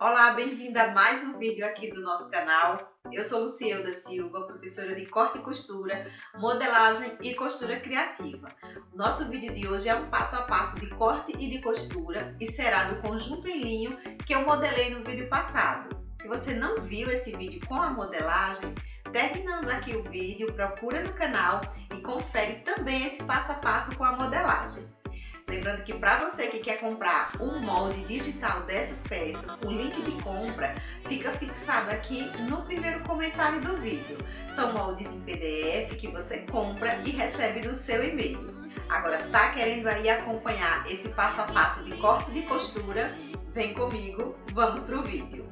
Olá, bem-vinda a mais um vídeo aqui do nosso canal. Eu sou Lucielda Silva, professora de corte e costura, modelagem e costura criativa. O nosso vídeo de hoje é um passo a passo de corte e de costura e será do conjunto em linho que eu modelei no vídeo passado. Se você não viu esse vídeo com a modelagem, terminando aqui o vídeo, procura no canal e confere também esse passo a passo com a modelagem. Lembrando que para você que quer comprar um molde digital dessas peças, o link de compra fica fixado aqui no primeiro comentário do vídeo. São moldes em PDF que você compra e recebe no seu e-mail. Agora, tá querendo aí acompanhar esse passo a passo de corte de costura? Vem comigo, vamos para o vídeo.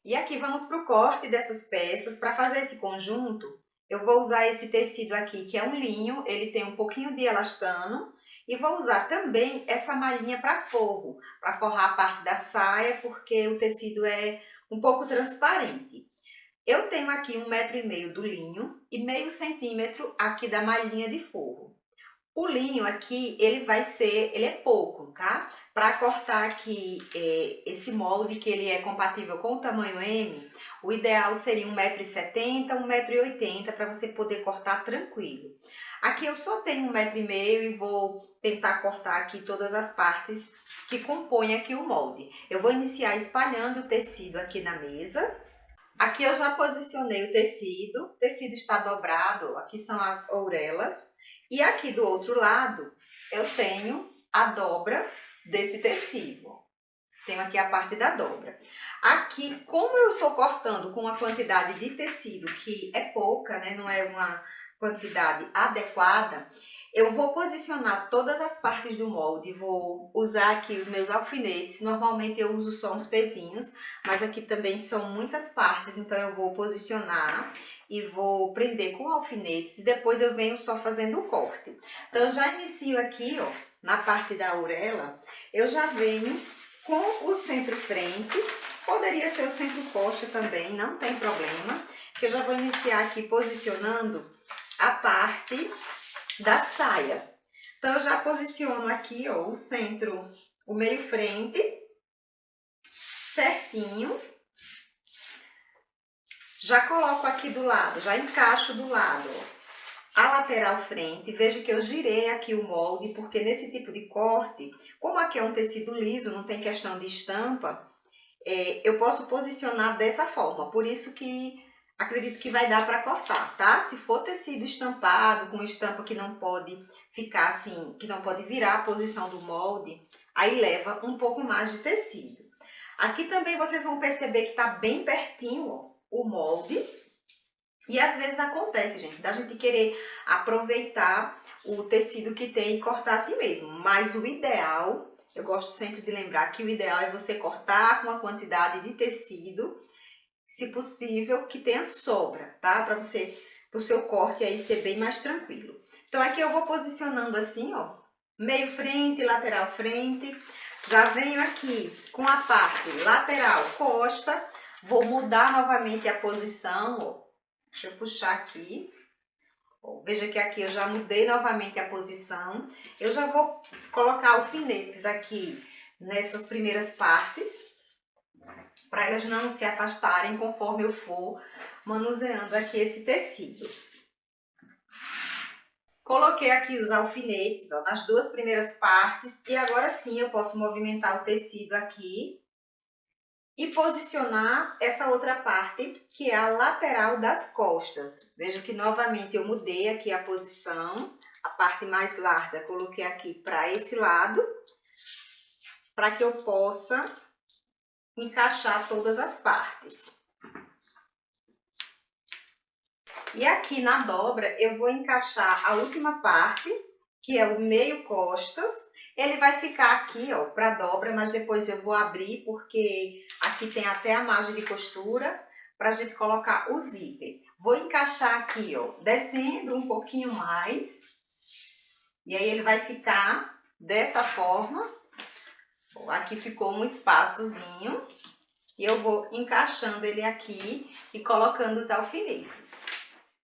E aqui vamos para o corte dessas peças. Para fazer esse conjunto, eu vou usar esse tecido aqui que é um linho, ele tem um pouquinho de elastano. E vou usar também essa malhinha para forro, para forrar a parte da saia, porque o tecido é um pouco transparente. Eu tenho aqui 1,5 m do linho e meio centímetro aqui da malhinha de forro. O linho aqui, ele é pouco, tá? Para cortar aqui esse molde, que ele é compatível com o tamanho M, o ideal seria 1,70 m, 1,80 m, para você poder cortar tranquilo. Aqui eu só tenho 1,5 m e vou tentar cortar aqui todas as partes que compõem aqui o molde. Eu vou iniciar espalhando o tecido aqui na mesa. Aqui eu já posicionei o tecido está dobrado, aqui são as ourelas. E aqui do outro lado, eu tenho a dobra desse tecido. Tenho aqui a parte da dobra. Aqui, como eu estou cortando com uma quantidade de tecido que é pouca, né? Não é uma quantidade adequada, eu vou posicionar todas as partes do molde. Vou usar aqui os meus alfinetes. Normalmente eu uso só uns pezinhos, mas aqui também são muitas partes, então eu vou posicionar e vou prender com alfinetes e depois eu venho só fazendo o corte. Então eu já inicio aqui, ó, na parte da orelha, eu já venho com o centro-frente, poderia ser o centro-costa também, não tem problema, que eu já vou iniciar aqui posicionando a parte da saia. Então eu já posiciono aqui, ó, o centro, o meio-frente, certinho. Já coloco aqui do lado, já encaixo do lado, ó, a lateral frente. Veja que eu girei aqui o molde, porque nesse tipo de corte, como aqui é um tecido liso, não tem questão de estampa, eu posso posicionar dessa forma. Por isso que acredito que vai dar para cortar, tá? Se for tecido estampado, com estampa que não pode ficar assim, que não pode virar a posição do molde, aí leva um pouco mais de tecido. Aqui também vocês vão perceber que tá bem pertinho, ó, o molde. E às vezes acontece, gente, da gente querer aproveitar o tecido que tem e cortar assim mesmo. Mas o ideal, eu gosto sempre de lembrar que o ideal é você cortar com uma quantidade de tecido, se possível, que tenha sobra, tá? Para você, pro seu corte aí ser bem mais tranquilo. Então aqui eu vou posicionando assim, ó, meio frente, lateral frente. Já venho aqui com a parte lateral costa, vou mudar novamente a posição, ó. Deixa eu puxar aqui. Ó, veja que aqui eu já mudei novamente a posição. Eu já vou colocar alfinetes aqui nessas primeiras partes, para elas não se afastarem conforme eu for manuseando aqui esse tecido. Coloquei aqui os alfinetes, ó, nas duas primeiras partes, e agora sim eu posso movimentar o tecido aqui e posicionar essa outra parte, que é a lateral das costas. Veja que novamente eu mudei aqui a posição, a parte mais larga coloquei aqui para esse lado, para que eu possa encaixar todas as partes. E aqui na dobra eu vou encaixar a última parte, que é o meio costas. Ele vai ficar aqui, ó, para dobra, mas depois eu vou abrir, porque aqui tem até a margem de costura para a gente colocar o zíper. Vou encaixar aqui, ó, descendo um pouquinho mais. E aí ele vai ficar dessa forma. Ó, aqui ficou um espaçozinho. E eu vou encaixando ele aqui e colocando os alfinetes.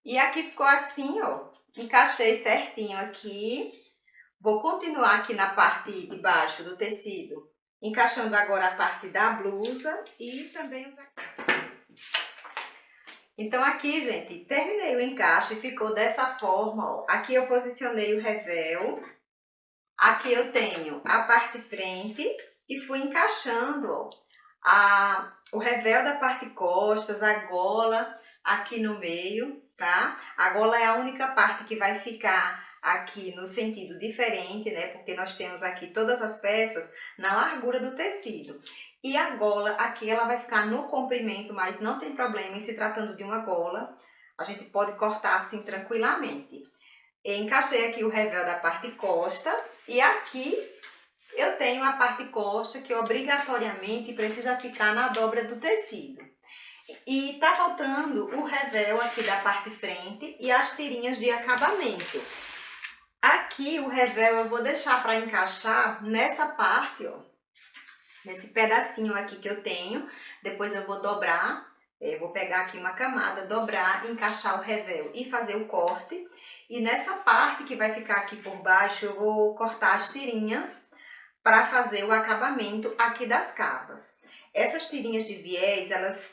E aqui ficou assim, ó. Encaixei certinho aqui. Vou continuar aqui na parte de baixo do tecido, Encaixando agora a parte da blusa e também os... Então aqui, gente, terminei o encaixe, ficou dessa forma, ó. Aqui eu posicionei o revel, aqui eu tenho a parte frente e fui encaixando, ó, o revel da parte costas, a gola aqui no meio, tá? A gola é a única parte que vai ficar aqui no sentido diferente, né? Porque nós temos aqui todas as peças na largura do tecido. E a gola aqui, ela vai ficar no comprimento, mas não tem problema em se tratando de uma gola. A gente pode cortar assim tranquilamente. Eu encaixei aqui o revel da parte costa e aqui eu tenho a parte costa que obrigatoriamente precisa ficar na dobra do tecido. E tá faltando o revel aqui da parte frente e as tirinhas de acabamento. Aqui o revel eu vou deixar para encaixar nessa parte, ó. Nesse pedacinho aqui que eu tenho. Depois eu vou dobrar, vou pegar aqui uma camada, dobrar, encaixar o revel e fazer o corte. E nessa parte que vai ficar aqui por baixo, eu vou cortar as tirinhas para fazer o acabamento aqui das cavas. Essas tirinhas de viés, elas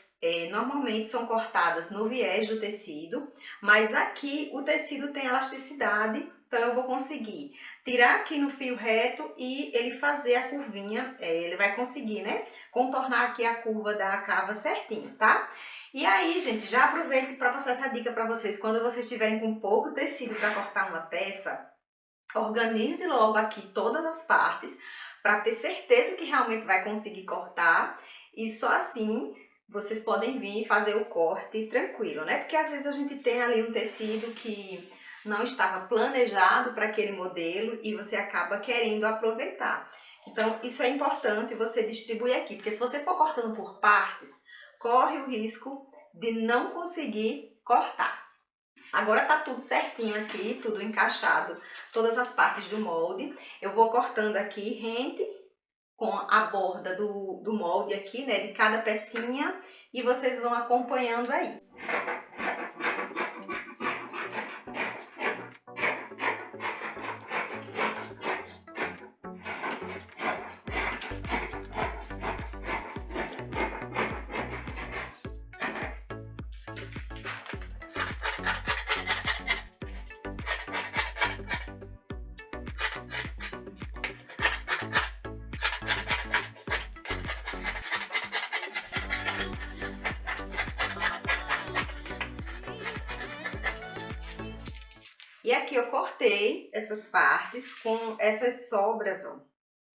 normalmente são cortadas no viés do tecido, mas aqui o tecido tem elasticidade, então eu vou conseguir tirar aqui no fio reto e ele fazer a curvinha, ele vai conseguir, né, contornar aqui a curva da cava certinho, tá? E aí, gente, já aproveito para passar essa dica para vocês, quando vocês estiverem com pouco tecido para cortar uma peça, organize logo aqui todas as partes para ter certeza que realmente vai conseguir cortar e só assim vocês podem vir fazer o corte tranquilo, né? Porque às vezes a gente tem ali um tecido que não estava planejado para aquele modelo e você acaba querendo aproveitar. Então isso é importante você distribuir aqui, porque se você for cortando por partes, corre o risco de não conseguir cortar. Agora tá tudo certinho aqui, tudo encaixado, todas as partes do molde. Eu vou cortando aqui rente com a borda do molde aqui, né, de cada pecinha, e vocês vão acompanhando aí. E aqui eu cortei essas partes com essas sobras, ó.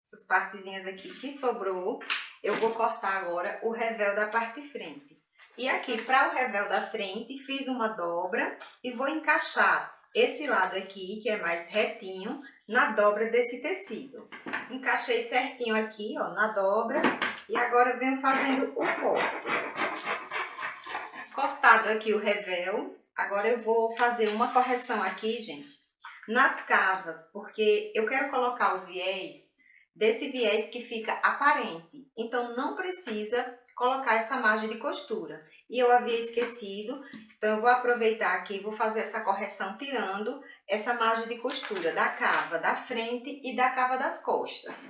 Essas partezinhas aqui que sobrou, eu vou cortar agora o revel da parte frente. E aqui, para o revel da frente, fiz uma dobra e vou encaixar esse lado aqui, que é mais retinho, na dobra desse tecido. Encaixei certinho aqui, ó, na dobra, e agora venho fazendo o corte. Cortado aqui o revel, agora eu vou fazer uma correção aqui, gente, nas cavas, porque eu quero colocar o viés, desse viés que fica aparente, então não precisa colocar essa margem de costura. E eu havia esquecido, então eu vou aproveitar aqui e vou fazer essa correção tirando essa margem de costura da cava da frente e da cava das costas.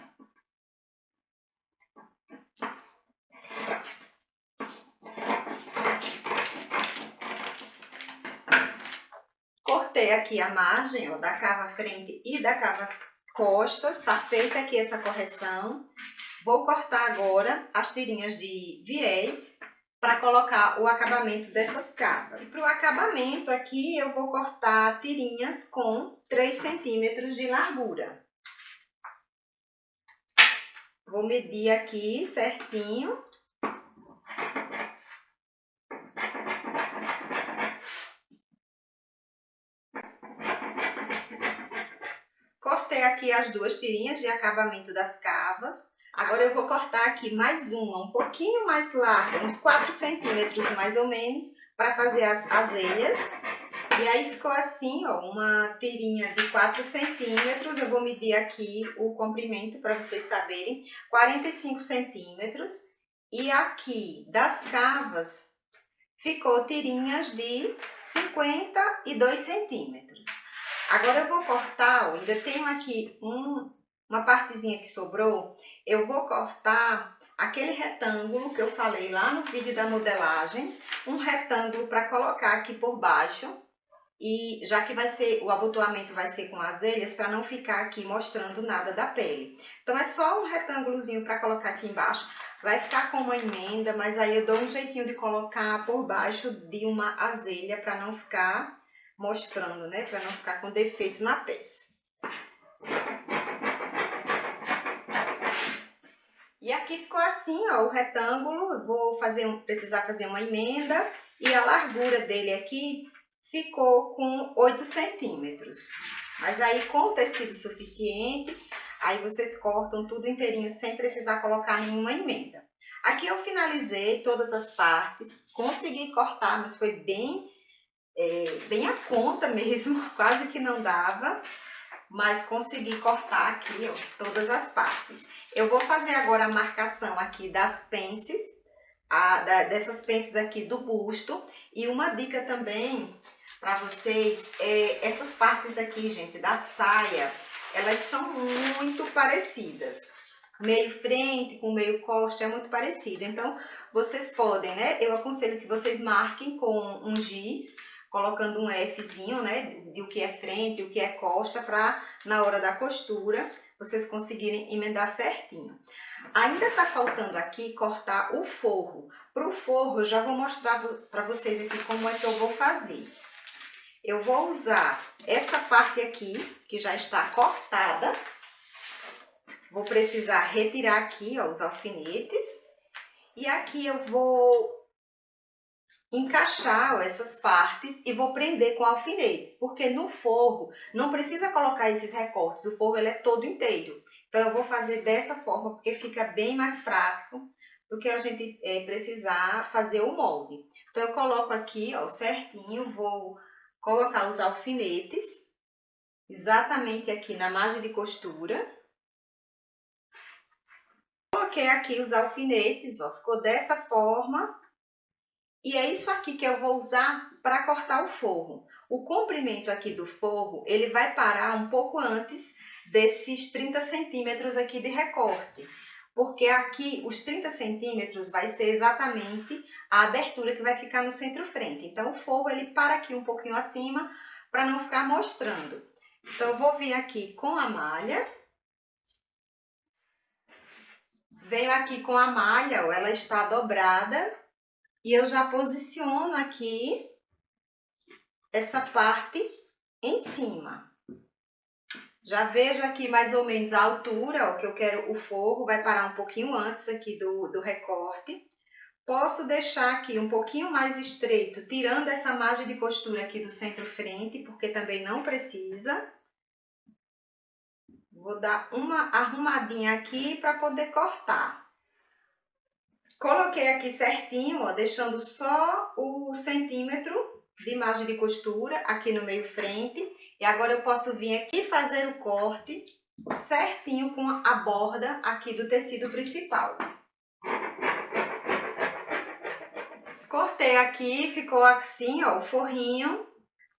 Cortei aqui a margem, ó, da cava frente e da cava costas, tá feita aqui essa correção. Vou cortar agora as tirinhas de viés para colocar o acabamento dessas cavas. Para o acabamento aqui eu vou cortar tirinhas com 3 centímetros de largura. Vou medir aqui certinho. Cortei aqui as duas tirinhas de acabamento das cavas. Agora eu vou cortar aqui mais uma, um pouquinho mais larga, uns 4 centímetros mais ou menos, para fazer as azelhas. E aí ficou assim, ó, uma tirinha de 4 centímetros. Eu vou medir aqui o comprimento para vocês saberem, 45 centímetros. E aqui das cavas ficou tirinhas de 52 centímetros. Agora eu vou cortar, ó, ainda tenho aqui uma partezinha que sobrou, eu vou cortar aquele retângulo que eu falei lá no vídeo da modelagem, um retângulo para colocar aqui por baixo. E já que o abotoamento vai ser com azelhas, para não ficar aqui mostrando nada da pele. Então é só um retângulozinho para colocar aqui embaixo. Vai ficar com uma emenda, mas aí eu dou um jeitinho de colocar por baixo de uma azelha para não ficar mostrando, né? Para não ficar com defeito na peça. E aqui ficou assim, ó, o retângulo. Eu vou precisar fazer uma emenda e a largura dele aqui ficou com 8 centímetros. Mas aí com o tecido suficiente, aí vocês cortam tudo inteirinho sem precisar colocar nenhuma emenda. Aqui eu finalizei todas as partes, consegui cortar, mas foi bem a conta mesmo, quase que não dava. Mas consegui cortar aqui, ó, todas as partes. Eu vou fazer agora a marcação aqui das pences, dessas pences aqui do busto. E uma dica também para vocês, essas partes aqui, gente, da saia, elas são muito parecidas. Meio frente com meio costa é muito parecido. Então, vocês podem, né? Eu aconselho que vocês marquem com um giz, colocando um Fzinho, né? De o que é frente e o que é costa, para na hora da costura, vocês conseguirem emendar certinho. Ainda tá faltando aqui cortar o forro. Para o forro, eu já vou mostrar para vocês aqui como é que eu vou fazer. Eu vou usar essa parte aqui, que já está cortada. Vou precisar retirar aqui, ó, os alfinetes. E aqui eu vou encaixar, ó, essas partes e vou prender com alfinetes. Porque no forro não precisa colocar esses recortes, o forro ele é todo inteiro. Então eu vou fazer dessa forma, porque fica bem mais prático do que a gente precisar fazer o molde. Então eu coloco aqui, ó, certinho, vou colocar os alfinetes exatamente aqui na margem de costura. Coloquei aqui os alfinetes, ó, ficou dessa forma. E é isso aqui que eu vou usar para cortar o forro. O comprimento aqui do forro, ele vai parar um pouco antes desses 30 centímetros aqui de recorte. Porque aqui os 30 centímetros vai ser exatamente a abertura que vai ficar no centro-frente. Então o forro ele para aqui um pouquinho acima para não ficar mostrando. Então eu vou vir aqui com a malha. Venho aqui com a malha, ó, ela está dobrada. E eu já posiciono aqui essa parte em cima. Já vejo aqui mais ou menos a altura, ó, que eu quero o forro, vai parar um pouquinho antes aqui do recorte. Posso deixar aqui um pouquinho mais estreito, tirando essa margem de costura aqui do centro-frente, porque também não precisa. Vou dar uma arrumadinha aqui para poder cortar. Coloquei aqui certinho, ó, deixando só o centímetro de margem de costura aqui no meio frente. E agora eu posso vir aqui e fazer o corte certinho com a borda aqui do tecido principal. Cortei aqui, ficou assim, ó, o forrinho.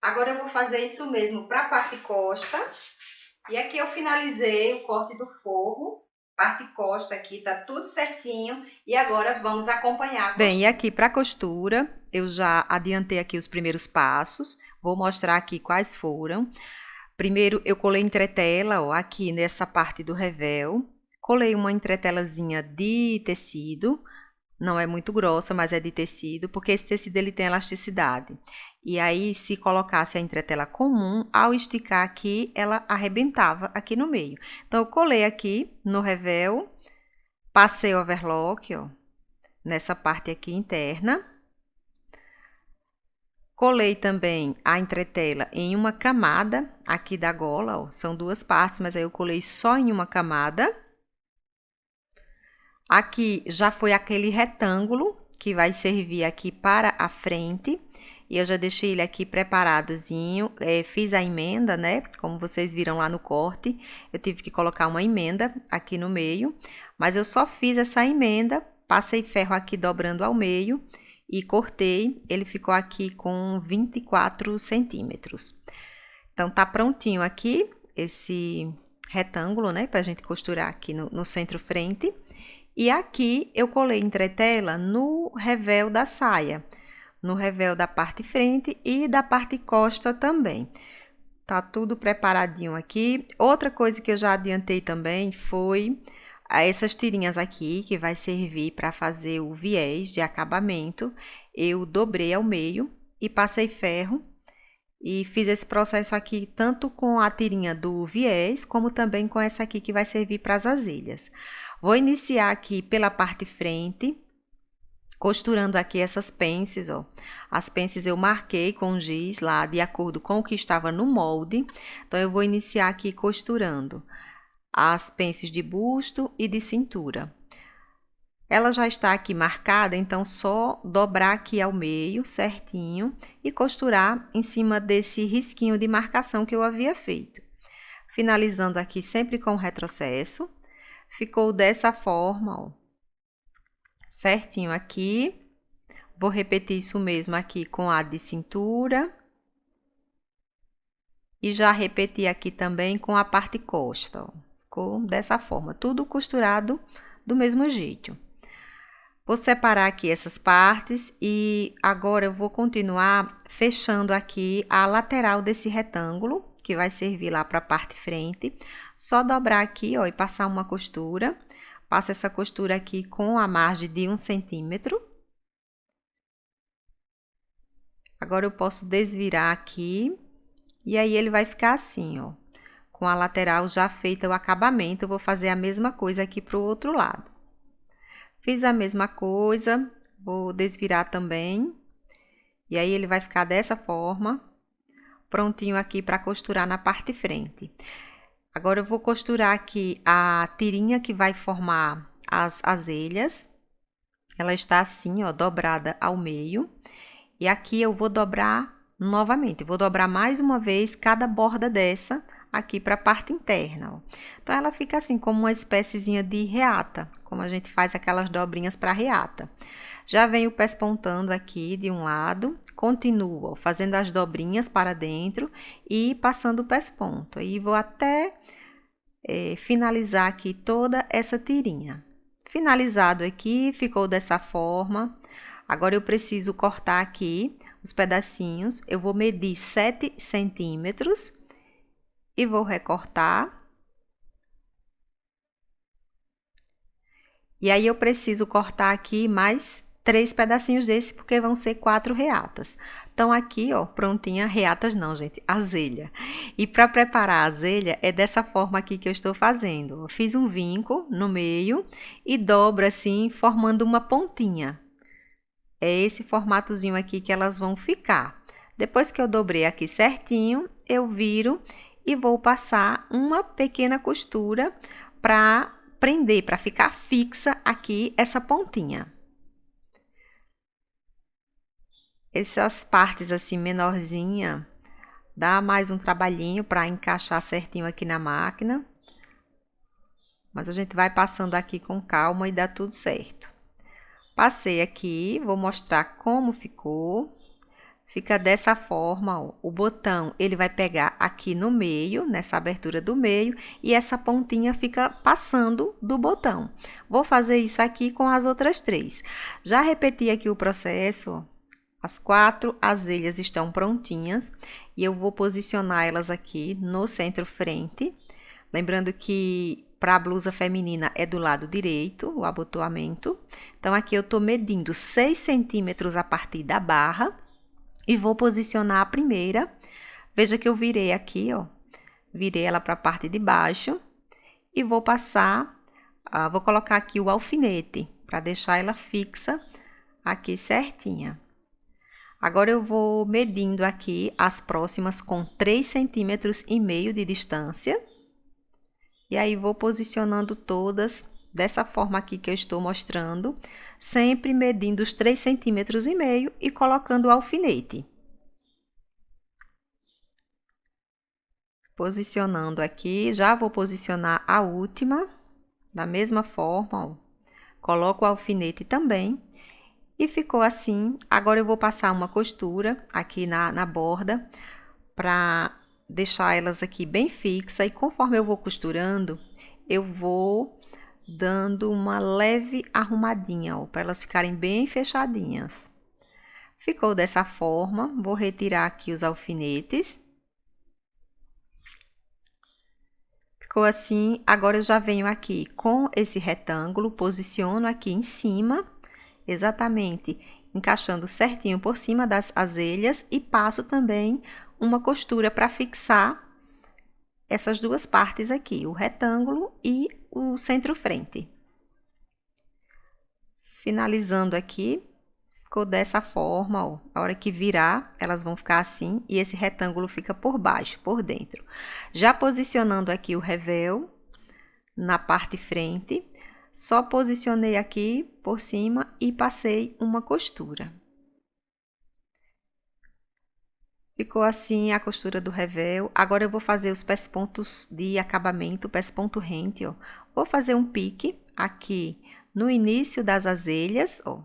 Agora eu vou fazer isso mesmo para a parte costa. E aqui eu finalizei o corte do forro. Parte costa aqui, tá tudo certinho. E agora vamos acompanhar. Bem, e aqui para costura, eu já adiantei aqui os primeiros passos. Vou mostrar aqui quais foram. Primeiro, eu colei entretela, ó, aqui nessa parte do revel. Colei uma entretelazinha de tecido. Não é muito grossa, mas é de tecido, porque esse tecido ele tem elasticidade. E aí, se colocasse a entretela comum, ao esticar aqui, ela arrebentava aqui no meio. Então, eu colei aqui no revel, passei o overlock, ó, nessa parte aqui interna. Colei também a entretela em uma camada aqui da gola, ó, são duas partes, mas aí eu colei só em uma camada. Aqui já foi aquele retângulo que vai servir aqui para a frente. E eu já deixei ele aqui preparadozinho, fiz a emenda, né? Como vocês viram lá no corte, eu tive que colocar uma emenda aqui no meio. Mas eu só fiz essa emenda, passei ferro aqui dobrando ao meio e cortei. Ele ficou aqui com 24 centímetros. Então, tá prontinho aqui esse retângulo, né, pra gente costurar aqui no centro frente. E aqui eu colei entretela no revel da saia, no revel da parte frente e da parte costa também. Tá tudo preparadinho aqui. Outra coisa que eu já adiantei também foi essas tirinhas aqui, que vai servir para fazer o viés de acabamento. Eu dobrei ao meio e passei ferro e fiz esse processo aqui tanto com a tirinha do viés, como também com essa aqui que vai servir para as vasilhas. Vou iniciar aqui pela parte frente, costurando aqui essas pences, ó. As pences eu marquei com giz lá, de acordo com o que estava no molde. Então, eu vou iniciar aqui costurando as pences de busto e de cintura. Ela já está aqui marcada, então só dobrar aqui ao meio certinho e costurar em cima desse risquinho de marcação que eu havia feito. Finalizando aqui sempre com retrocesso. Ficou dessa forma, ó, certinho aqui. Vou repetir isso mesmo aqui com a de cintura. E já repeti aqui também com a parte costa, ó. Ficou dessa forma, tudo costurado do mesmo jeito. Vou separar aqui essas partes e agora eu vou continuar fechando aqui a lateral desse retângulo, que vai servir lá para a parte frente. Só dobrar aqui, ó, e passar uma costura. Passa essa costura aqui com a margem de 1 centímetro. Agora eu posso desvirar aqui e aí ele vai ficar assim, ó. Com a lateral já feita o acabamento, eu vou fazer a mesma coisa aqui para o outro lado. Fiz a mesma coisa, vou desvirar também. E aí, ele vai ficar dessa forma, prontinho aqui para costurar na parte frente. Agora, eu vou costurar aqui a tirinha que vai formar as azelhas. Ela está assim, ó, dobrada ao meio. E aqui eu vou dobrar novamente, vou dobrar mais uma vez cada borda dessa aqui para a parte interna, ó. Então, ela fica assim, como uma espéciezinha de reata, como a gente faz aquelas dobrinhas para reata. Já venho pespontando aqui de um lado, continuo, ó, fazendo as dobrinhas para dentro e passando o pesponto. Aí, vou até finalizar aqui toda essa tirinha. Finalizado aqui, ficou dessa forma. Agora, eu preciso cortar aqui os pedacinhos. Eu vou medir 7 centímetros. E vou recortar. E aí, eu preciso cortar aqui mais 3 pedacinhos desse, porque vão ser 4 reatas. Então, aqui, ó, prontinha, reatas não, gente, azelha. E para preparar a azelha, é dessa forma aqui que eu estou fazendo. Eu fiz um vinco no meio e dobro assim, formando uma pontinha. É esse formatozinho aqui que elas vão ficar. Depois que eu dobrei aqui certinho, eu viro e vou passar uma pequena costura para prender, para ficar fixa aqui essa pontinha. Essas partes assim menorzinha, dá mais um trabalhinho para encaixar certinho aqui na máquina. Mas a gente vai passando aqui com calma e dá tudo certo. Passei aqui, vou mostrar como ficou. Fica dessa forma, ó. O botão, ele vai pegar aqui no meio, nessa abertura do meio, e essa pontinha fica passando do botão. Vou fazer isso aqui com as outras 3. Já repeti aqui o processo, ó. As 4 azelhas estão prontinhas e eu vou posicionar elas aqui no centro frente. Lembrando que para a blusa feminina é do lado direito, o abotoamento. Então, aqui eu tô medindo 6 centímetros a partir da barra. E vou posicionar a primeira. Veja que eu virei aqui, ó. Virei ela para a parte de baixo. E vou passar, vou colocar aqui o alfinete, para deixar ela fixa aqui certinha. Agora, eu vou medindo aqui as próximas com 3,5 centímetros de distância. E aí, vou posicionando todas dessa forma aqui que eu estou mostrando, sempre medindo os 3,5 centímetros e colocando o alfinete. Posicionando aqui, já vou posicionar a última, da mesma forma, ó. Coloco o alfinete também. E ficou assim. Agora, eu vou passar uma costura aqui na borda, para deixar elas aqui bem fixas e conforme eu vou costurando, eu vou dando uma leve arrumadinha, ó, para elas ficarem bem fechadinhas. Ficou dessa forma, vou retirar aqui os alfinetes. Ficou assim, agora eu já venho aqui com esse retângulo, posiciono aqui em cima, exatamente encaixando certinho por cima das azelhas e passo também uma costura para fixar essas duas partes aqui, o retângulo e o centro-frente. Finalizando aqui, ficou dessa forma, ó. A hora que virar, elas vão ficar assim e esse retângulo fica por baixo, por dentro. Já posicionando aqui o revel na parte frente, só posicionei aqui por cima e passei uma costura. Ficou assim a costura do revel. Agora eu vou fazer os pespontos de acabamento, pesponto rente, ó. Vou fazer um pique aqui no início das azelhas, ó.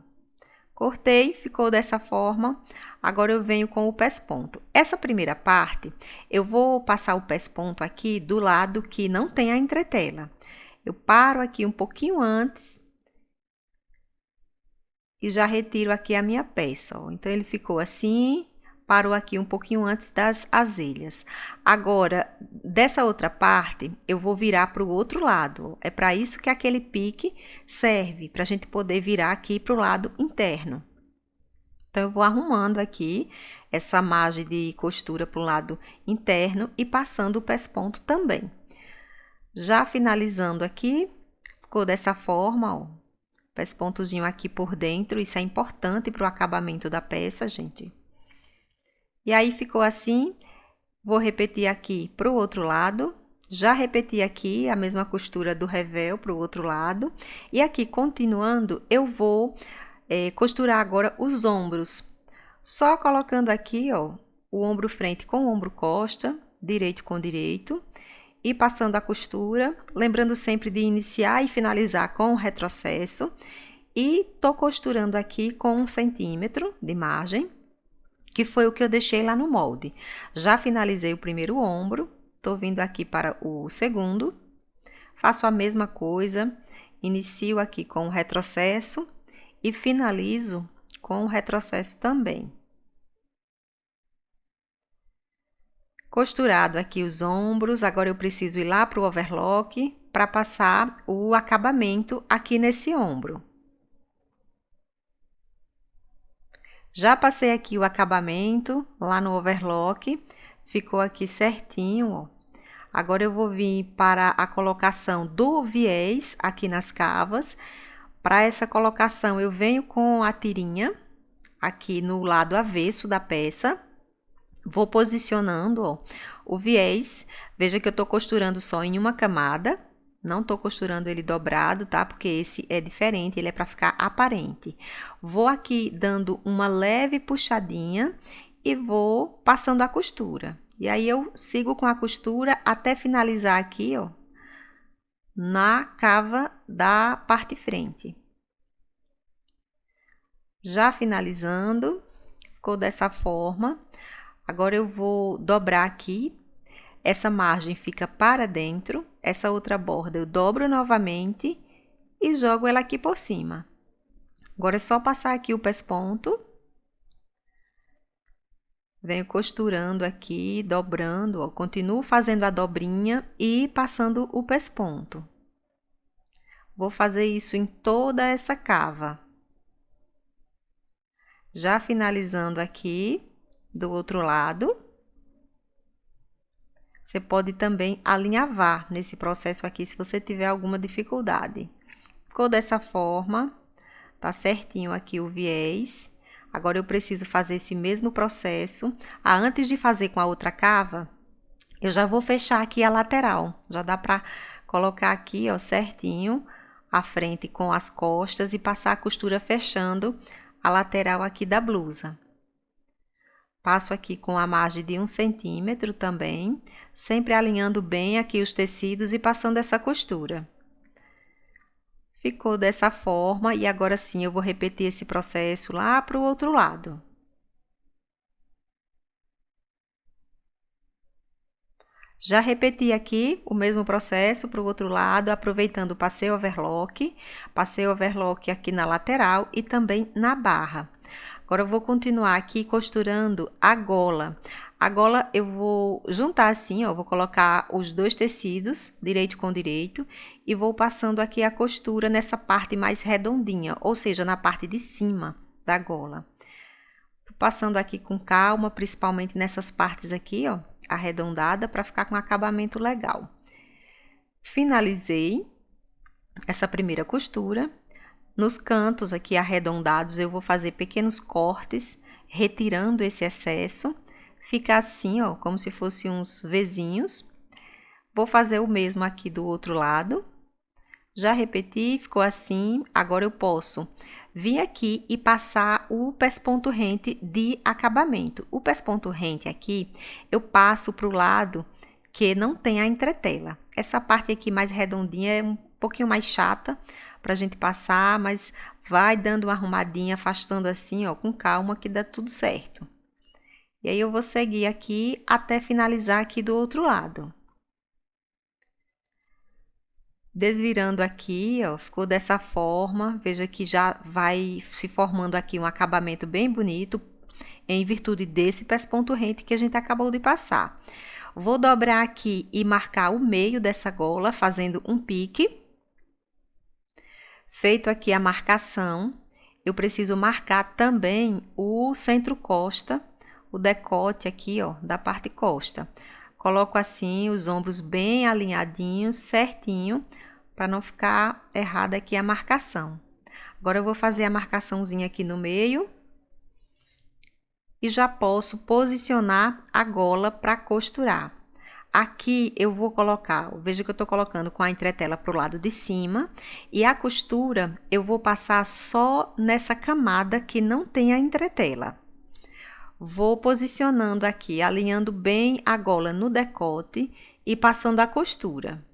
Cortei, ficou dessa forma. Agora eu venho com o pesponto. Essa primeira parte, eu vou passar o pesponto aqui do lado que não tem a entretela. Eu paro aqui um pouquinho antes e já retiro aqui a minha peça, ó. Então, ele ficou assim, parou aqui um pouquinho antes das azelhas. Agora, dessa outra parte, eu vou virar para o outro lado. É para isso que aquele pique serve, para a gente poder virar aqui para o lado interno. Então, eu vou arrumando aqui essa margem de costura para o lado interno e passando o pesponto também. Já finalizando aqui, ficou dessa forma, ó. Pespontozinho aqui por dentro, isso é importante para o acabamento da peça, gente. E aí, ficou assim, vou repetir aqui para o outro lado. Já repeti aqui a mesma costura do revel para o outro lado. E aqui, continuando, eu vou costurar agora os ombros. Só colocando aqui, ó, o ombro frente com o ombro costa, direito com direito. E passando a costura, lembrando sempre de iniciar e finalizar com o retrocesso. E tô costurando aqui com 1 centímetro de margem, que foi o que eu deixei lá no molde. Já finalizei o primeiro ombro, tô vindo aqui para o segundo, faço a mesma coisa, inicio aqui com o retrocesso e finalizo com o retrocesso também. Costurado aqui os ombros, agora eu preciso ir lá para o overlock para passar o acabamento aqui nesse ombro. Já passei aqui o acabamento lá no overlock, ficou aqui certinho, ó. Agora eu vou vir para a colocação do viés aqui nas cavas. Para essa colocação eu venho com a tirinha aqui no lado avesso da peça. Vou posicionando, ó, o viés. Veja que eu tô costurando só em uma camada. Não tô costurando ele dobrado, tá? Porque esse é diferente, ele é para ficar aparente. Vou aqui dando uma leve puxadinha e vou passando a costura. E aí, eu sigo com a costura até finalizar aqui, ó, na cava da parte frente. Já finalizando, ficou dessa forma. Agora, eu vou dobrar aqui. Essa margem fica para dentro, essa outra borda eu dobro novamente e jogo ela aqui por cima. Agora é só passar aqui o pesponto. Venho costurando aqui, dobrando, ó, continuo fazendo a dobrinha e passando o pesponto. Vou fazer isso em toda essa cava. Já finalizando aqui do outro lado. Você pode também alinhavar nesse processo aqui, se você tiver alguma dificuldade. Ficou dessa forma, tá certinho aqui o viés. Agora, eu preciso fazer esse mesmo processo. Antes de fazer com a outra cava, eu já vou fechar aqui a lateral. Já dá pra colocar aqui, ó, certinho, a frente com as costas e passar a costura fechando a lateral aqui da blusa. Passo aqui com a margem de 1 centímetro também, sempre alinhando bem aqui os tecidos e passando essa costura. Ficou dessa forma e agora sim eu vou repetir esse processo lá para o outro lado. Já repeti aqui o mesmo processo para o outro lado, aproveitando o passei overlock aqui na lateral e também na barra. Agora eu vou continuar aqui costurando a gola. A gola eu vou juntar assim, ó, vou colocar os dois tecidos, direito com direito, e vou passando aqui a costura nessa parte mais redondinha, ou seja, na parte de cima da gola. Passando aqui com calma, principalmente nessas partes aqui, ó, arredondada, para ficar com um acabamento legal. Finalizei essa primeira costura. Nos cantos aqui arredondados, eu vou fazer pequenos cortes, retirando esse excesso. Fica assim, ó, como se fosse uns vezinhos. Vou fazer o mesmo aqui do outro lado. Já repeti, ficou assim. Agora eu posso vir aqui e passar o pesponto rente de acabamento. O pesponto rente aqui, eu passo para o lado que não tem a entretela. Essa parte aqui mais redondinha é um pouquinho mais chata para a gente passar, mas vai dando uma arrumadinha, afastando assim, ó, com calma, que dá tudo certo. E aí eu vou seguir aqui até finalizar aqui do outro lado. Desvirando aqui, ó, ficou dessa forma. Veja que já vai se formando aqui um acabamento bem bonito, em virtude desse pesponto rente que a gente acabou de passar. Vou dobrar aqui e marcar o meio dessa gola, fazendo um pique. Feito aqui a marcação, eu preciso marcar também o centro-costa, o decote aqui, ó, da parte costa. Coloco assim os ombros bem alinhadinhos, certinho, para não ficar errada aqui a marcação. Agora eu vou fazer a marcaçãozinha aqui no meio e já posso posicionar a gola para costurar. Aqui eu vou colocar, veja que eu tô colocando com a entretela pro lado de cima, e a costura eu vou passar só nessa camada que não tem a entretela. Vou posicionando aqui, alinhando bem a gola no decote e passando a costura.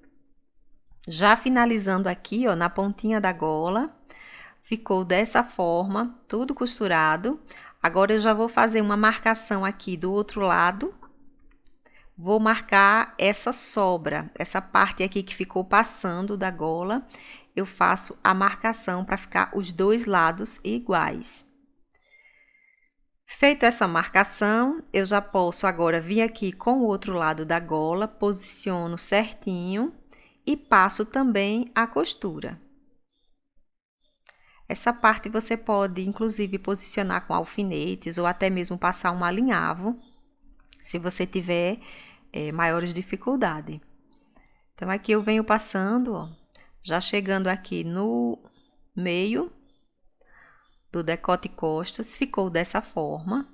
Já finalizando aqui, ó, na pontinha da gola, ficou dessa forma, tudo costurado. Agora eu já vou fazer uma marcação aqui do outro lado. Vou marcar essa sobra, essa parte aqui que ficou passando da gola, eu faço a marcação para ficar os dois lados iguais. Feito essa marcação, eu já posso agora vir aqui com o outro lado da gola, posiciono certinho e passo também a costura. Essa parte você pode, inclusive, posicionar com alfinetes ou até mesmo passar um alinhavo, se você tiver maiores dificuldades. Então, aqui eu venho passando, ó, já chegando aqui no meio do decote costas, ficou dessa forma.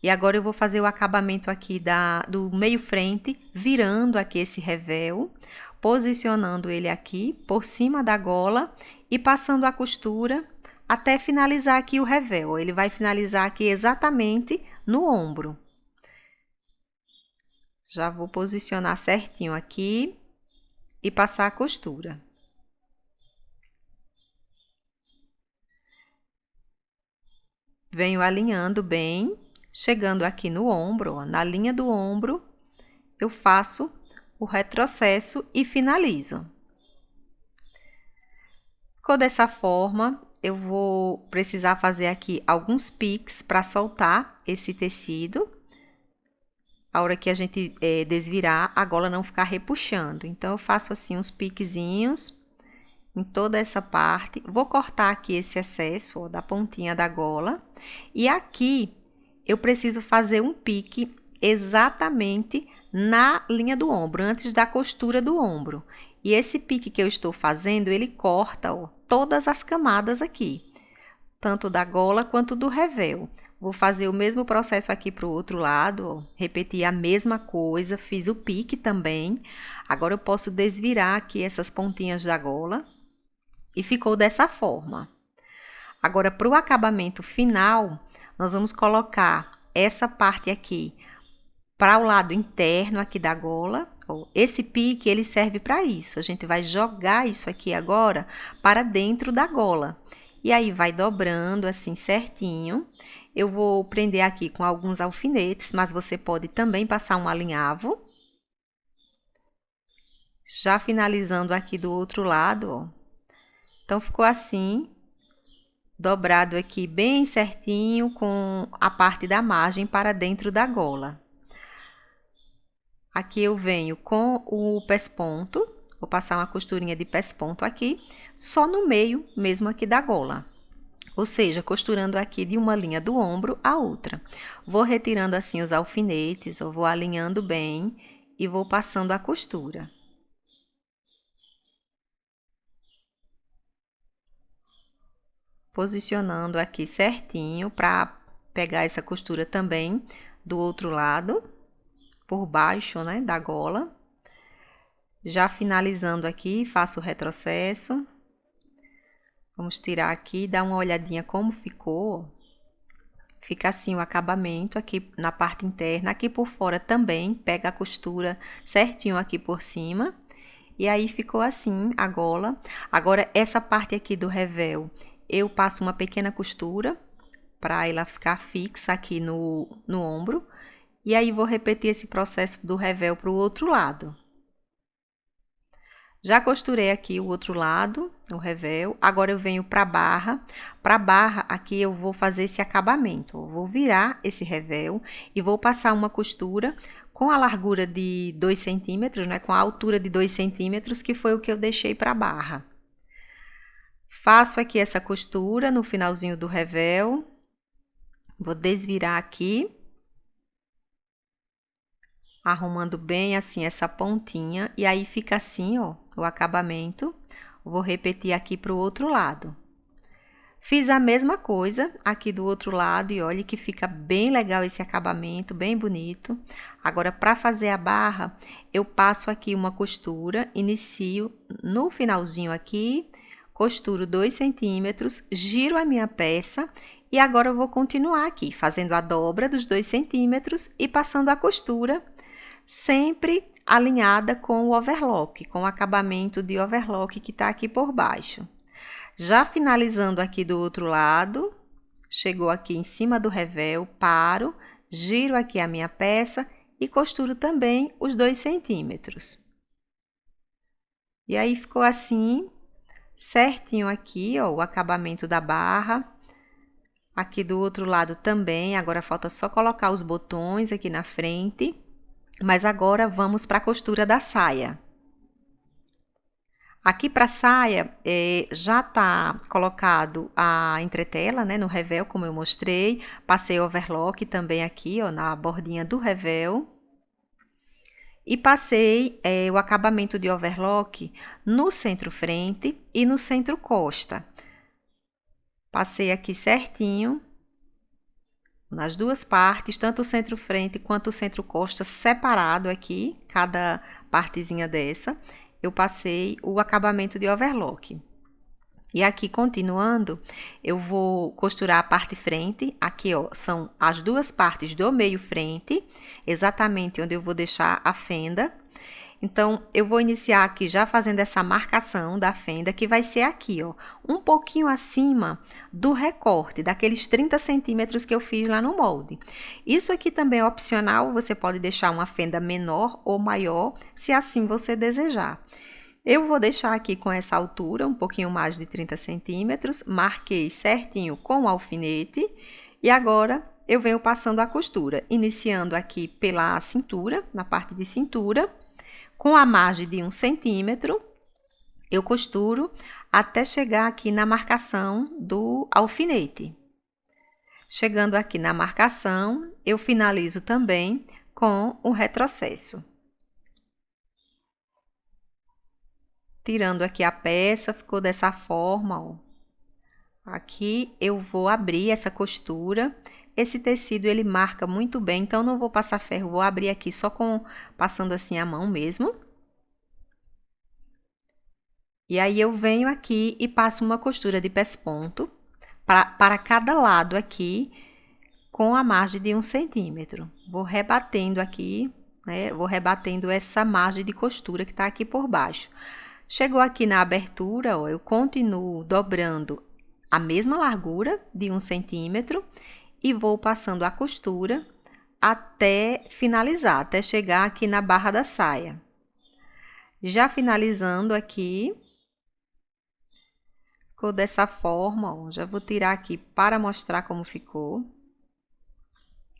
E agora eu vou fazer o acabamento aqui do meio frente, virando aqui esse revel, posicionando ele aqui por cima da gola e passando a costura até finalizar aqui o revel. Ele vai finalizar aqui exatamente no ombro. Já vou posicionar certinho aqui e passar a costura. Venho alinhando bem. Chegando aqui no ombro, ó, na linha do ombro, eu faço o retrocesso e finalizo. Ficou dessa forma, eu vou precisar fazer aqui alguns piques para soltar esse tecido. A hora que a gente desvirar, a gola não ficar repuxando. Então, eu faço assim uns piquezinhos em toda essa parte. Vou cortar aqui esse excesso, ó, da pontinha da gola. E aqui eu preciso fazer um pique exatamente na linha do ombro, antes da costura do ombro. E esse pique que eu estou fazendo, ele corta, ó, todas as camadas aqui, tanto da gola quanto do revel. Vou fazer o mesmo processo aqui para o outro lado, ó, repetir a mesma coisa, fiz o pique também. Agora eu posso desvirar aqui essas pontinhas da gola e ficou dessa forma. Agora, para o acabamento final, nós vamos colocar essa parte aqui para o lado interno aqui da gola. Esse pique, ele serve para isso. A gente vai jogar isso aqui agora para dentro da gola. E aí, vai dobrando assim certinho. Eu vou prender aqui com alguns alfinetes, mas você pode também passar um alinhavo. Já finalizando aqui do outro lado, ó. Então, ficou assim, dobrado aqui bem certinho com a parte da margem para dentro da gola. Aqui eu venho com o pesponto, vou passar uma costurinha de pesponto aqui, só no meio mesmo aqui da gola. Ou seja, costurando aqui de uma linha do ombro à outra. Vou retirando assim os alfinetes, eu vou alinhando bem e vou passando a costura. Posicionando aqui certinho para pegar essa costura também do outro lado, por baixo, né, da gola. Já finalizando aqui, faço o retrocesso. Vamos tirar aqui, dar uma olhadinha como ficou. Fica assim o acabamento aqui na parte interna, aqui por fora também, pega a costura certinho aqui por cima. E aí ficou assim a gola. Agora, essa parte aqui do revel, eu passo uma pequena costura para ela ficar fixa aqui no ombro. E aí, vou repetir esse processo do revel para o outro lado. Já costurei aqui o outro lado, o revel. Agora, eu venho para a barra. Para a barra, aqui eu vou fazer esse acabamento. Eu vou virar esse revel e vou passar uma costura com a largura de 2 centímetros, né? Com a altura de 2 centímetros, que foi o que eu deixei para a barra. Faço aqui essa costura no finalzinho do revel. Vou desvirar aqui. Arrumando bem assim essa pontinha. E aí, fica assim, ó, o acabamento. Vou repetir aqui para o outro lado. Fiz a mesma coisa aqui do outro lado e olha que fica bem legal esse acabamento, bem bonito. Agora, para fazer a barra, eu passo aqui uma costura, inicio no finalzinho aqui, costuro 2 centímetros, giro a minha peça e agora eu vou continuar aqui, fazendo a dobra dos 2 centímetros e passando a costura, sempre alinhada com o overlock, com o acabamento de overlock que está aqui por baixo. Já finalizando aqui do outro lado, chegou aqui em cima do revel, paro, giro aqui a minha peça e costuro também os 2 centímetros. E aí, ficou assim, certinho aqui, ó, o acabamento da barra. Aqui do outro lado também, agora falta só colocar os botões aqui na frente. Mas agora, vamos para a costura da saia. Aqui para a saia, já está colocado a entretela, né, no revel, como eu mostrei. Passei overlock também aqui, ó, na bordinha do revel. E passei o acabamento de overlock no centro frente e no centro costa. Passei aqui certinho, nas duas partes, tanto o centro frente quanto o centro costa, separado aqui, cada partezinha dessa. Eu passei o acabamento de overlock. E aqui, continuando, eu vou costurar a parte frente. Aqui, ó, são as duas partes do meio frente, exatamente onde eu vou deixar a fenda. Então, eu vou iniciar aqui já fazendo essa marcação da fenda, que vai ser aqui, ó, um pouquinho acima do recorte, daqueles 30 centímetros que eu fiz lá no molde. Isso aqui também é opcional, você pode deixar uma fenda menor ou maior, se assim você desejar. Eu vou deixar aqui com essa altura, um pouquinho mais de 30 centímetros, marquei certinho com o alfinete, e agora eu venho passando a costura, iniciando aqui pela cintura, na parte de cintura. Com a margem de 1 centímetro, eu costuro até chegar aqui na marcação do alfinete. Chegando aqui na marcação, eu finalizo também com o retrocesso. Tirando aqui a peça, ficou dessa forma, ó. Aqui eu vou abrir essa costura. Esse tecido, ele marca muito bem, então não vou passar ferro, vou abrir aqui só passando assim a mão mesmo. E aí, eu venho aqui e passo uma costura de pesponto para cada lado aqui, com a margem de 1 centímetro. Vou rebatendo aqui, né? Vou rebatendo essa margem de costura que está aqui por baixo. Chegou aqui na abertura, ó, eu continuo dobrando a mesma largura de 1 centímetro. e vou passando a costura até finalizar, até chegar aqui na barra da saia. Já finalizando aqui, ficou dessa forma, ó. Já vou tirar aqui para mostrar como ficou.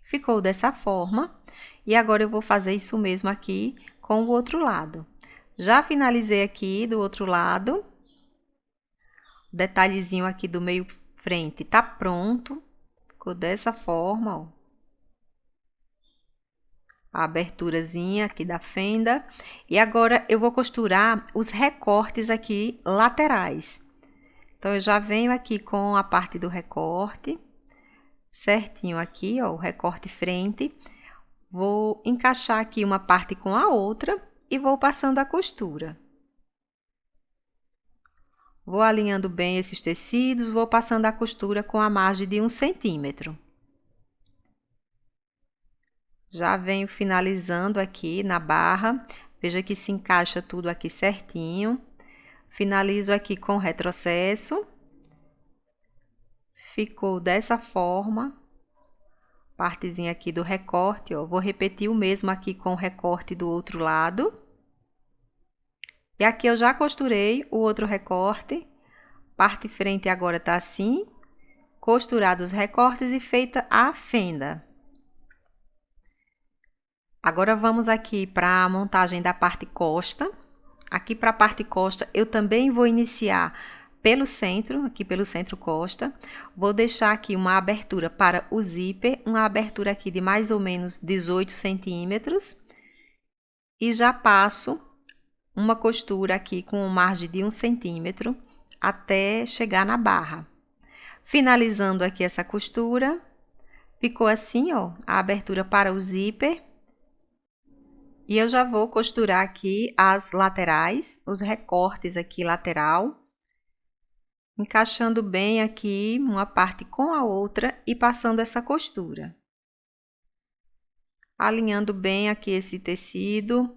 Ficou dessa forma. E agora eu vou fazer isso mesmo aqui com o outro lado. Já finalizei aqui do outro lado. O detalhezinho aqui do meio frente tá pronto. Ficou dessa forma, ó. A aberturazinha aqui da fenda. E agora eu vou costurar os recortes aqui laterais. Então, eu já venho aqui com a parte do recorte, certinho aqui, ó, o recorte frente. Vou encaixar aqui uma parte com a outra e vou passando a costura. Vou alinhando bem esses tecidos, vou passando a costura com a margem de 1 centímetro. Já venho finalizando aqui na barra, veja que se encaixa tudo aqui certinho. Finalizo aqui com retrocesso. Ficou dessa forma. Partezinha aqui do recorte, ó. Vou repetir o mesmo aqui com o recorte do outro lado. E aqui eu já costurei o outro recorte. Parte frente agora tá assim. Costurado os recortes e feita a fenda. Agora vamos aqui para a montagem da parte costa. Aqui para a parte costa eu também vou iniciar pelo centro, aqui pelo centro costa. Vou deixar aqui uma abertura para o zíper, uma abertura aqui de mais ou menos 18 centímetros. E já passo uma costura aqui com margem de 1 centímetro até chegar na barra. Finalizando aqui essa costura, ficou assim, ó, a abertura para o zíper. E eu já vou costurar aqui as laterais, os recortes aqui lateral. Encaixando bem aqui uma parte com a outra e passando essa costura. Alinhando bem aqui esse tecido.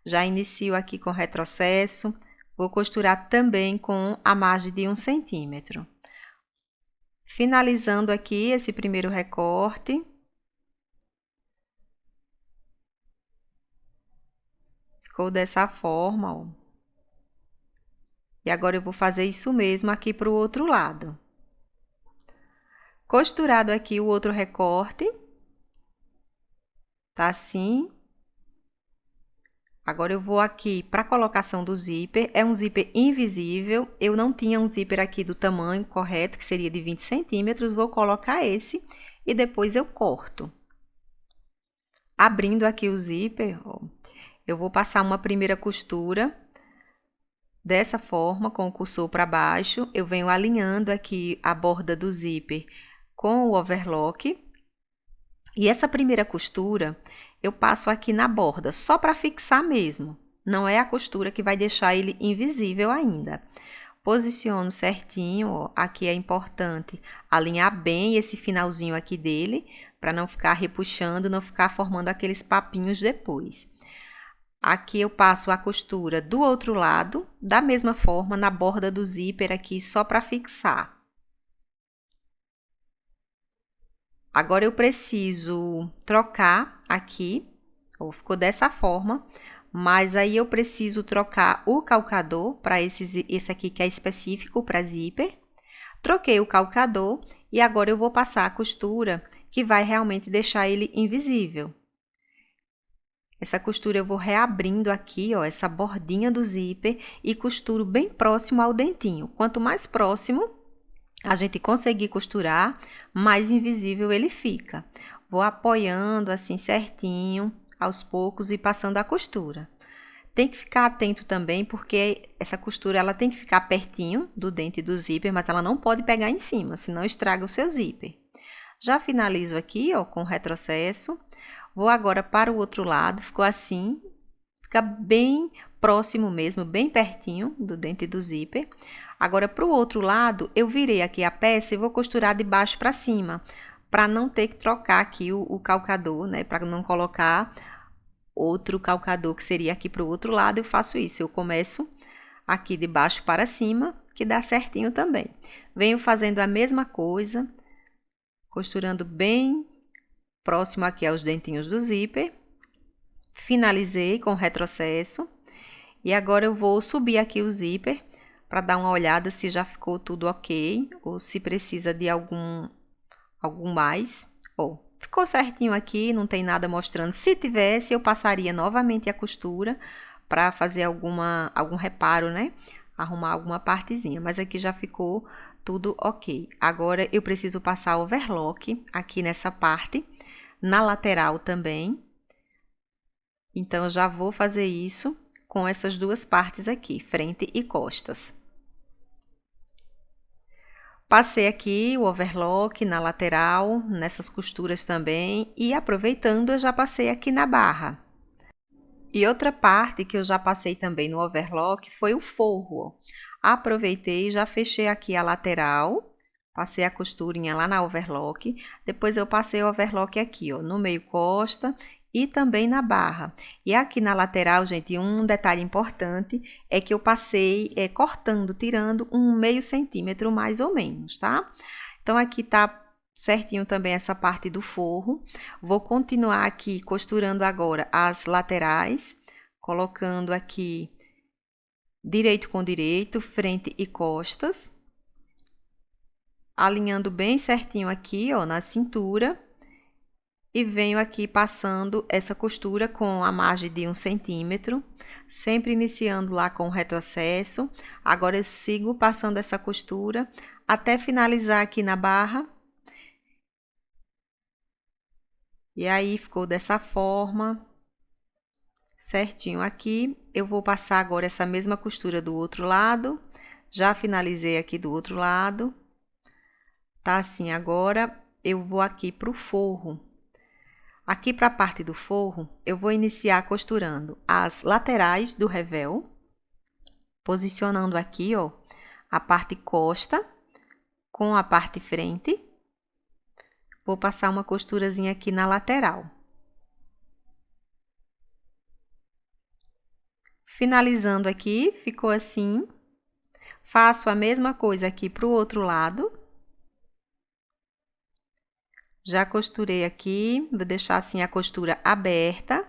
Já inicio aqui com retrocesso. Vou costurar também com a margem de 1 centímetro. Finalizando aqui esse primeiro recorte. Ficou dessa forma, ó. E agora eu vou fazer isso mesmo aqui para o outro lado. Costurado aqui o outro recorte. Tá assim. Agora eu vou aqui para a colocação do zíper. É um zíper invisível. Eu não tinha um zíper aqui do tamanho correto, que seria de 20 centímetros. Vou colocar esse e depois eu corto. Abrindo aqui o zíper, ó, eu vou passar uma primeira costura. Dessa forma, com o cursor para baixo, eu venho alinhando aqui a borda do zíper com o overlock. E essa primeira costura, eu passo aqui na borda, só para fixar mesmo. Não é a costura que vai deixar ele invisível ainda. Posiciono certinho, ó. Aqui é importante alinhar bem esse finalzinho aqui dele, para não ficar repuxando, não ficar formando aqueles papinhos depois. Aqui eu passo a costura do outro lado, da mesma forma, na borda do zíper aqui, só para fixar. Agora eu preciso trocar aqui, ó, ficou dessa forma, mas aí eu preciso trocar o calcador para esse aqui que é específico para zíper. Troquei o calcador e agora eu vou passar a costura que vai realmente deixar ele invisível. Essa costura eu vou reabrindo aqui, ó, essa bordinha do zíper e costuro bem próximo ao dentinho. Quanto mais próximo a gente conseguir costurar, mais invisível ele fica. Vou apoiando assim certinho, aos poucos e passando a costura. Tem que ficar atento também, porque essa costura ela tem que ficar pertinho do dente do zíper, mas ela não pode pegar em cima, senão estraga o seu zíper. Já finalizo aqui, ó, com retrocesso. Vou agora para o outro lado, ficou assim, fica bem próximo mesmo, bem pertinho do dente do zíper. Agora, para o outro lado, eu virei aqui a peça e vou costurar de baixo para cima, para não ter que trocar aqui o calcador, né? Para não colocar outro calcador que seria aqui para o outro lado, eu faço isso, eu começo aqui de baixo para cima, que dá certinho também. Venho fazendo a mesma coisa costurando bem próximo aqui aos dentinhos do zíper. Finalizei com o retrocesso. E agora eu vou subir aqui o zíper para dar uma olhada se já ficou tudo ok ou se precisa de algum mais. Ficou certinho aqui, não tem nada mostrando. Se tivesse, eu passaria novamente a costura para fazer algum reparo, né? Arrumar alguma partezinha, mas aqui já ficou tudo ok. Agora eu preciso passar overlock aqui nessa parte, na lateral também. Então eu já vou fazer isso com essas duas partes aqui, frente e costas. Passei aqui o overlock na lateral, nessas costuras também, e aproveitando eu já passei aqui na barra. E outra parte que eu já passei também no overlock foi o forro. Aproveitei e já fechei aqui a lateral, passei a costurinha lá na overlock, depois eu passei o overlock aqui, ó, no meio costa e também na barra. E aqui na lateral, gente, um detalhe importante é que eu passei cortando, tirando um meio centímetro mais ou menos, tá? Então aqui tá certinho também essa parte do forro. Vou continuar aqui costurando agora as laterais, colocando aqui direito com direito, frente e costas, alinhando bem certinho aqui, ó, na cintura. E venho aqui passando essa costura com a margem de 1 centímetro, sempre iniciando lá com o retrocesso. Agora eu sigo passando essa costura até finalizar aqui na barra. E aí ficou dessa forma, certinho aqui. Eu vou passar agora essa mesma costura do outro lado. Já finalizei aqui do outro lado. Tá assim, agora eu vou aqui para o forro. Aqui para a parte do forro, eu vou iniciar costurando as laterais do revel, posicionando aqui, ó, a parte costa com a parte frente. Vou passar uma costurazinha aqui na lateral. Finalizando aqui, ficou assim. Faço a mesma coisa aqui para o outro lado. Já costurei aqui, vou deixar assim a costura aberta.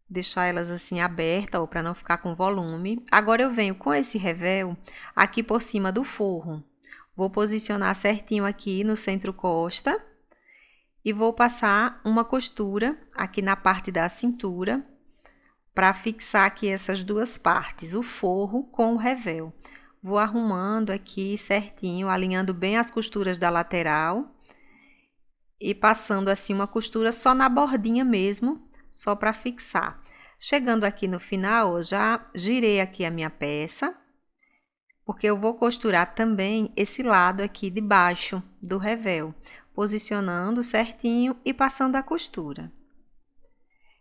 Deixar elas assim abertas, para não ficar com volume. Agora eu venho com esse revel aqui por cima do forro. Vou posicionar certinho aqui no centro costa. E vou passar uma costura aqui na parte da cintura, para fixar aqui essas duas partes, o forro com o revel. Vou arrumando aqui certinho, alinhando bem as costuras da lateral e passando assim uma costura só na bordinha mesmo, só para fixar. Chegando aqui no final, eu já girei aqui a minha peça, porque eu vou costurar também esse lado aqui de baixo do revel, posicionando certinho e passando a costura.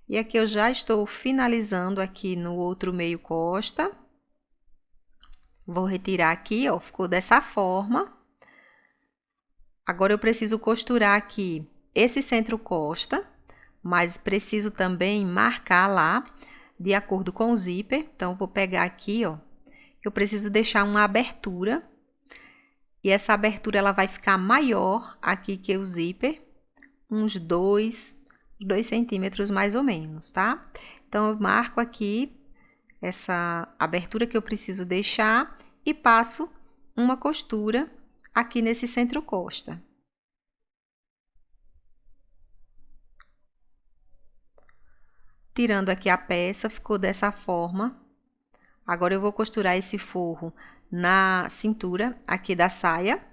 E aqui eu já estou finalizando aqui no outro meio costa. Vou retirar aqui, ó, ficou dessa forma. Agora eu preciso costurar aqui esse centro costa, mas preciso também marcar lá de acordo com o zíper. Então vou pegar aqui, ó, eu preciso deixar uma abertura. E essa abertura ela vai ficar maior aqui que o zíper, uns 2 centímetros mais ou menos, tá? Então eu marco aqui essa abertura que eu preciso deixar e passo uma costura aqui nesse centro costa. Tirando aqui a peça, ficou dessa forma. Agora eu vou costurar esse forro na cintura aqui da saia.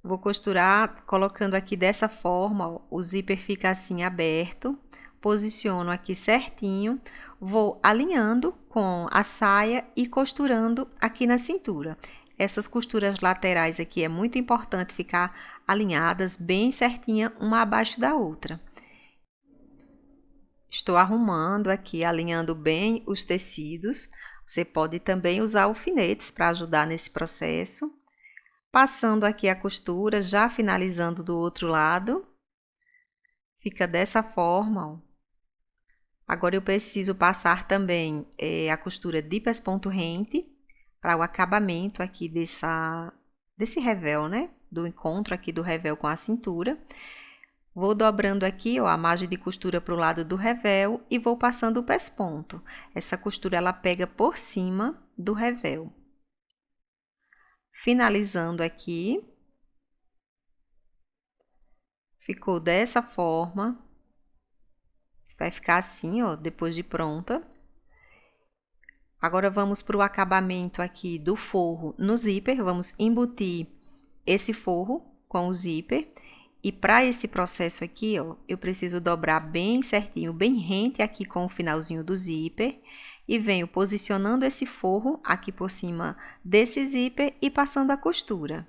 Vou costurar colocando aqui dessa forma, ó, o zíper fica assim aberto. Posiciono aqui certinho, vou alinhando com a saia e costurando aqui na cintura. Essas costuras laterais aqui é muito importante ficar alinhadas bem certinha uma abaixo da outra. Estou arrumando aqui, alinhando bem os tecidos. Você pode também usar alfinetes para ajudar nesse processo. Passando aqui a costura, já finalizando do outro lado. Fica dessa forma, ó. Agora eu preciso passar também a costura de pesponto rente para o acabamento aqui desse revel, né? Do encontro aqui do revel com a cintura. Vou dobrando aqui, ó, a margem de costura para o lado do revel e vou passando o pesponto. Essa costura ela pega por cima do revel. Finalizando aqui. Ficou dessa forma. Vai ficar assim, ó, depois de pronta. Agora vamos para o acabamento aqui do forro no zíper. Vamos embutir esse forro com o zíper. E para esse processo aqui, ó, eu preciso dobrar bem certinho, bem rente aqui com o finalzinho do zíper. E venho posicionando esse forro aqui por cima desse zíper e passando a costura.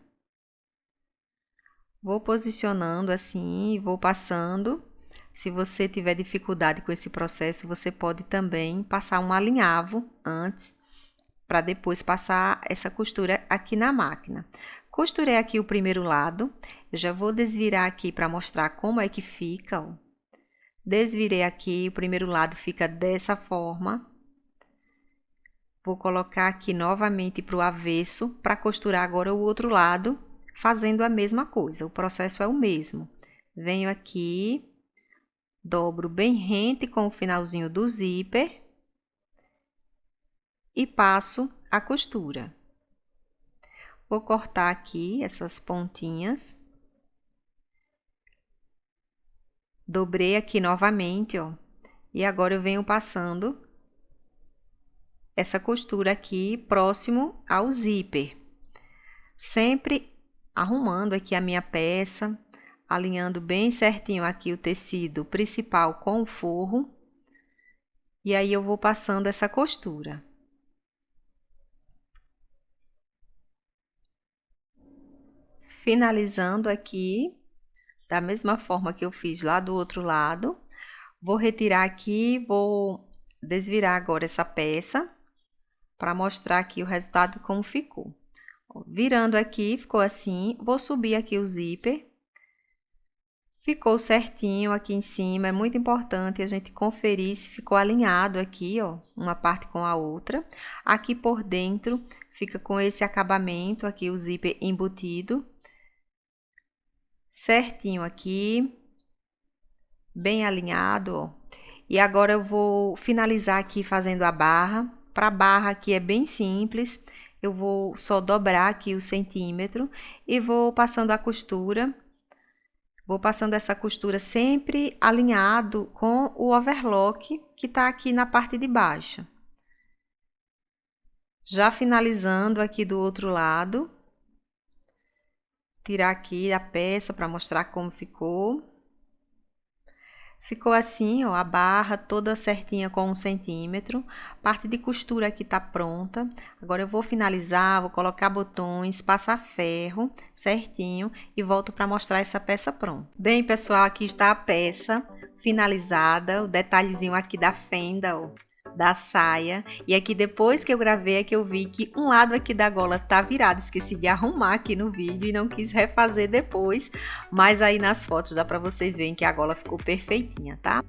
Vou posicionando assim e vou passando. Se você tiver dificuldade com esse processo, você pode também passar um alinhavo antes, para depois passar essa costura aqui na máquina. Costurei aqui o primeiro lado, eu já vou desvirar aqui para mostrar como é que fica, ó. Desvirei aqui, o primeiro lado fica dessa forma. Vou colocar aqui novamente para o avesso, para costurar agora o outro lado, fazendo a mesma coisa, o processo é o mesmo. Venho aqui, dobro bem rente com o finalzinho do zíper e passo a costura. Vou cortar aqui essas pontinhas. Dobrei aqui novamente, ó. E agora eu venho passando essa costura aqui próximo ao zíper. Sempre arrumando aqui a minha peça, alinhando bem certinho aqui o tecido principal com o forro. E aí eu vou passando essa costura. Finalizando aqui, da mesma forma que eu fiz lá do outro lado. Vou retirar aqui, vou desvirar agora essa peça, para mostrar aqui o resultado como ficou. Virando aqui, ficou assim, vou subir aqui o zíper. Ficou certinho aqui em cima, é muito importante a gente conferir se ficou alinhado aqui, ó, uma parte com a outra. Aqui por dentro, fica com esse acabamento aqui, o zíper embutido. Certinho aqui, bem alinhado, ó. E agora eu vou finalizar aqui fazendo a barra. Para a barra aqui é bem simples, eu vou só dobrar aqui o centímetro e vou passando a costura. Vou passando essa costura sempre alinhado com o overlock que está aqui na parte de baixo. Já finalizando aqui do outro lado. Tirar aqui a peça para mostrar como ficou. Ficou assim, ó, a barra toda certinha com 1 centímetro. Parte de costura aqui tá pronta. Agora eu vou finalizar, vou colocar botões, passar ferro certinho e volto para mostrar essa peça pronta. Bem, pessoal, aqui está a peça finalizada, o detalhezinho aqui da fenda, ó, da saia. E aqui depois que eu gravei é que eu vi que um lado aqui da gola tá virado, esqueci de arrumar aqui no vídeo e não quis refazer depois, mas aí nas fotos dá para vocês verem que a gola ficou perfeitinha, tá?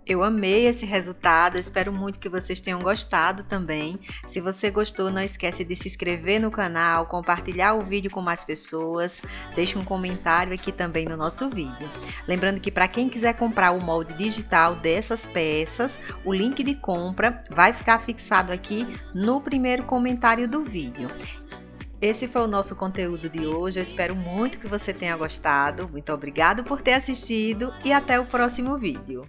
Eu amei esse resultado, eu espero muito que vocês tenham gostado também. Se você gostou, não esquece de se inscrever no canal, compartilhar o vídeo com mais pessoas, deixe um comentário aqui também no nosso vídeo. Lembrando que para quem quiser comprar o molde digital dessas peças, o link de compra vai ficar fixado aqui no primeiro comentário do vídeo. Esse foi o nosso conteúdo de hoje, eu espero muito que você tenha gostado. Muito obrigada por ter assistido e até o próximo vídeo.